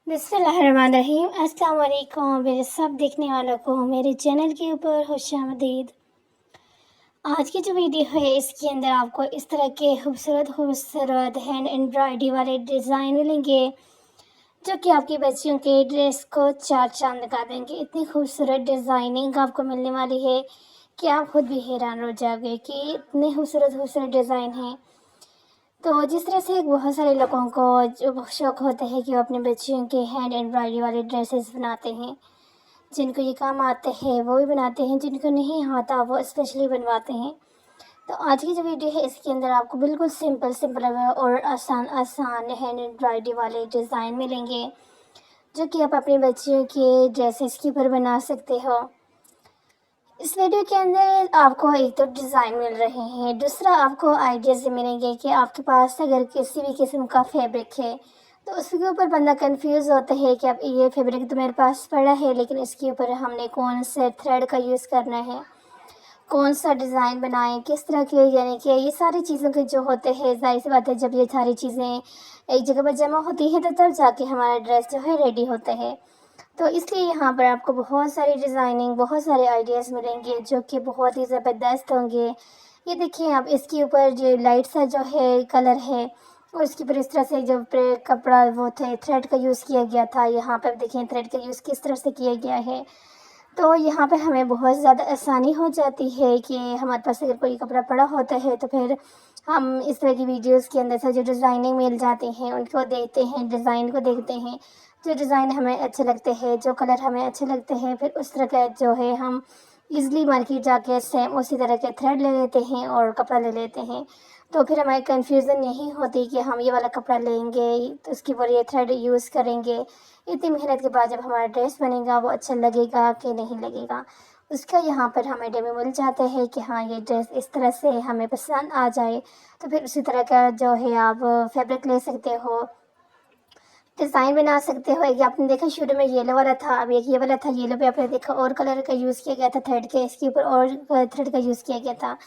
बिस्मिल्लाहिर्रहमानिर्रहीम। अस्सलाम वालेकुम मेरे सब देखने वालों को मेरे चैनल के ऊपर खुशामदीद। आज की जो वीडियो है इसके अंदर आपको इस तरह के खूबसूरत खूबसूरत हैंड एम्ब्रॉयडरी वाले डिज़ाइन मिलेंगे जो कि आपकी बच्चियों के ड्रेस को चार चांद लगा देंगे। इतनी खूबसूरत डिज़ाइनिंग आपको मिलने वाली है कि आप खुद भी हैरान हो जाओगे कि इतने खूबसूरत खूबसूरत डिज़ाइन हैं। तो जिस तरह से बहुत सारे लोगों को जो शौक़ होता है कि वो अपने बच्चियों के हैंड एम्ब्रॉयडरी वाले ड्रेसेस बनाते हैं, जिनको ये काम आते हैं वो भी बनाते हैं, जिनको नहीं आता वो स्पेशली बनवाते हैं। तो आज की जो वीडियो है इसके अंदर आपको बिल्कुल सिंपल सिंपल और आसान आसान हैंड एम्ब्रॉयडरी वाले डिज़ाइन मिलेंगे जो कि आप अपने बच्चियों के ड्रेसेस के ऊपर बना सकते हो। इस वीडियो के अंदर आपको एक तो डिज़ाइन मिल रहे हैं, दूसरा आपको आइडियाज़ मिलेंगे कि आपके पास अगर किसी भी किस्म का फैब्रिक है तो उसके ऊपर बंदा कंफ्यूज होता है कि अब ये फैब्रिक तो मेरे पास पड़ा है लेकिन इसके ऊपर हमने कौन से थ्रेड का यूज़ करना है, कौन सा डिज़ाइन बनाएं, किस तरह के, यानी कि ये सारी चीज़ों के जो होते हैं, ज़ाहिर सी बात है जब ये सारी चीज़ें एक जगह पर जमा होती हैं तो तब जाके हमारा ड्रेस जो है रेडी होता है। तो इसलिए यहाँ पर आपको बहुत सारी डिज़ाइनिंग, बहुत सारे आइडियाज़ मिलेंगे जो कि बहुत ही ज़बरदस्त होंगे। ये देखिए आप, इसके ऊपर जो लाइट सा जो है कलर है और इसके ऊपर इस तरह से जो कपड़ा वो थे थ्रेड का यूज़ किया गया था। यहाँ पर देखिए थ्रेड का यूज़ किस तरह से किया गया है। तो यहाँ पे हमें बहुत ज़्यादा आसानी हो जाती है कि हमारे पास अगर कोई कपड़ा पड़ा होता है तो फिर हम इस तरह की वीडियोस के अंदर से जो डिज़ाइनिंग मिल जाती हैं उनको देखते हैं, डिज़ाइन को देखते हैं। जो डिज़ाइन हमें अच्छे लगते हैं, जो कलर हमें अच्छे लगते हैं, फिर उस तरह का जो है हम ईज़िली मार्केट जाके सेम उसी तरह के थ्रेड ले लेते हैं और कपड़ा ले लेते हैं। तो फिर हमें कन्फ्यूज़न नहीं होती कि हम ये वाला कपड़ा लेंगे तो उसके ऊपर ये थ्रेड यूज़ करेंगे। इतनी मेहनत के बाद जब हमारा ड्रेस बनेगा वो अच्छा लगेगा कि नहीं लगेगा, उसका यहाँ पर हमें डेमो मिल जाता है कि हाँ ये ड्रेस इस तरह से हमें पसंद आ जाए। तो फिर उसी तरह का जो है आप फैब्रिक ले सकते हो, डिज़ाइन बना सकते हो। एक आपने देखा शुरू में येलो वाला था, अब एक ये वाला था, येलो पे आपने देखा और कलर का यूज़ किया गया था थ्रेड के, इसके ऊपर और थ्रेड का यूज़ किया गया था।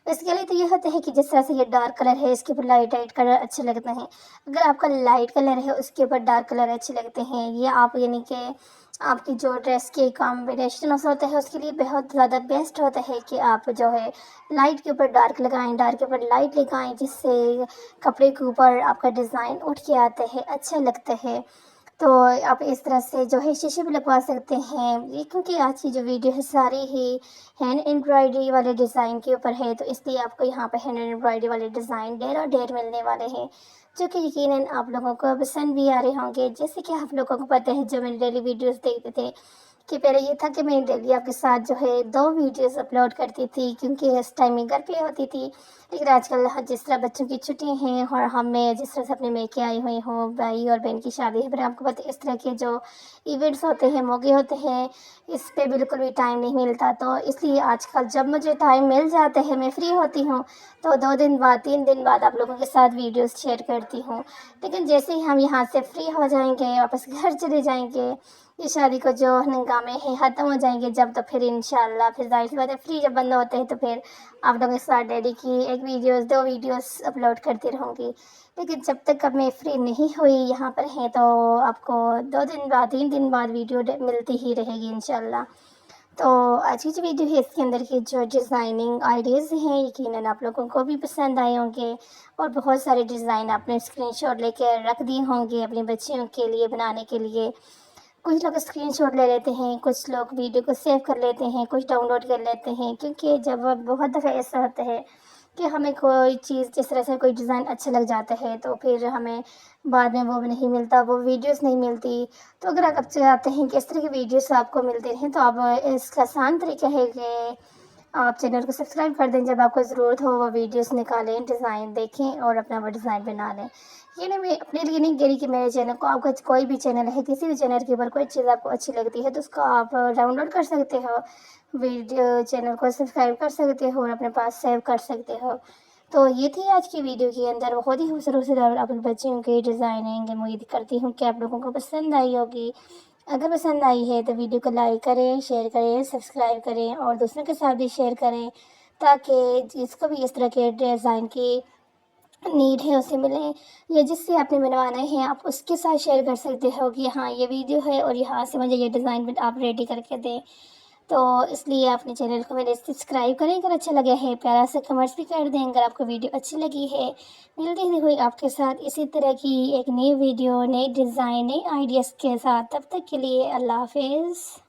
इसके लिए तो ये होता है कि जिस तरह से ये डार्क कलर है इसके ऊपर लाइट लाइट कलर अच्छे लगते हैं। अगर आपका लाइट कलर है उसके ऊपर डार्क कलर अच्छे लगते हैं, ये आप यानी कि आपकी जो ड्रेस के कॉम्बिनेशन होता है उसके लिए बहुत ज़्यादा बेस्ट होता है कि आप जो है लाइट के ऊपर डार्क लगाएं, डार्क के ऊपर लाइट लगाएं, जिससे कपड़े के ऊपर आपका डिज़ाइन उठ के आता है, अच्छा लगता है। तो आप इस तरह से जो है शीशे भी लगवा सकते हैं। ये क्योंकि आज की जो वीडियो है सारी ही हैंड एम्ब्रॉयडरी वाले डिज़ाइन के ऊपर है तो इसलिए आपको यहाँ पे हैंड एम्ब्रॉयडरी वाले डिज़ाइन ढेर और ढेर मिलने वाले हैं जो कि यकीनन आप लोगों को पसंद भी आ रहे होंगे। जैसे कि आप लोगों को पता है, जो मेरे डेली वीडियोस देखते थे, कि पहले ये था कि मैं डेली आपके साथ जो है 2 वीडियोस अपलोड करती थी क्योंकि इस टाइम मैं घर पे होती थी। लेकिन आजकल जिस तरह बच्चों की छुट्टियाँ हैं और हम मैं जिस तरह से अपने मैके आई हुई हूँ, भाई और बहन की शादी है, फिर आपको पता है इस तरह के जो इवेंट्स होते हैं, मौके होते हैं, इस पे बिल्कुल भी टाइम नहीं मिलता। तो इसलिए आजकल जब मुझे टाइम मिल जाता है, मैं फ्री होती हूँ, तो 2 दिन बाद 3 दिन बाद आप लोगों के साथ वीडियोस शेयर करती हूँ। लेकिन जैसे ही हम यहाँ से फ्री हो जाएंगे, वापस घर चले जाएंगे, ये शादी को जो हंगामे हैं ख़त्म हो जाएंगे जब, तो फिर इंशाल्लाह फिर ज़ाहिर सी बात है फ्री जब बंद होते हैं तो फिर आप लोगों के साथ डेली की एक वीडियोस 2 वीडियोस अपलोड करती रहूँगी। लेकिन जब तक अब मैं फ्री नहीं हुई यहाँ पर हैं तो आपको 2 दिन बाद 3 दिन बाद वीडियो मिलती ही रहेगी इंशाल्लाह। तो आज की जो वीडियो है इसके अंदर की जो डिज़ाइनिंग आइडियाज़ हैं यकीनन आप लोगों को भी पसंद आए होंगे और बहुत सारे डिज़ाइन आपने स्क्रीनशॉट लेके रख दिए होंगे अपने बच्चियों के लिए बनाने के लिए। कुछ लोग स्क्रीनशॉट ले लेते हैं, कुछ लोग वीडियो को सेव कर लेते हैं, कुछ डाउनलोड कर लेते हैं, क्योंकि जब बहुत दफ़ा ऐसा होता है कि हमें कोई चीज़ जिस तरह से कोई डिज़ाइन अच्छा लग जाता है तो फिर हमें बाद में वो भी नहीं मिलता, वो वीडियोस नहीं मिलती। तो अगर आप चाहते हैं कि इस तरह की वीडियोस आपको मिलते रहें तो आप इसका आसान तरीका है कि आप चैनल को सब्सक्राइब कर दें। जब आपको ज़रूरत हो वो वीडियोस निकालें, डिज़ाइन देखें और अपना वो डिज़ाइन बना लें। ये नहीं, मैं अपने लिए नहीं कह रही कि मेरे चैनल को, आपका कोई भी चैनल है, किसी भी चैनल के ऊपर कोई चीज़ आपको अच्छी लगती है तो उसको आप डाउनलोड कर सकते हो, वीडियो चैनल को सब्सक्राइब कर सकते हो और अपने पास सेव कर सकते हो। तो ये थी आज की वीडियो के अंदर बहुत ही खूबसूरत से अपने बच्चों की डिज़ाइनिंग। उम्मीद करती हूँ कि आप लोगों को पसंद आई होगी। अगर पसंद आई है तो वीडियो को लाइक करें, शेयर करें, सब्सक्राइब करें और दूसरों के साथ भी शेयर करें ताकि जिसको भी इस तरह के डिज़ाइन की نیڈ ہے اسے ملیں، یا جس سے آپ نے بنوانا ہے آپ اس کے ساتھ شیئر کر سکتے ہو کہ ہاں یہ ویڈیو ہے اور یہاں سے مجھے یہ ڈیزائن آپ ریڈی کر کے دیں۔ تو اس لیے اپنے چینل کو میرے سبسکرائب کریں، اگر اچھا لگا ہے پیارا سے کمنٹس بھی کر دیں اگر آپ کو ویڈیو اچھی لگی ہے۔ ملتے ہیں کوئی آپ کے ساتھ اسی طرح کی ایک نئی ویڈیو، نئی ڈیزائن، نئی آئیڈیاز کے ساتھ، تب تک کے لیے اللہ حافظ۔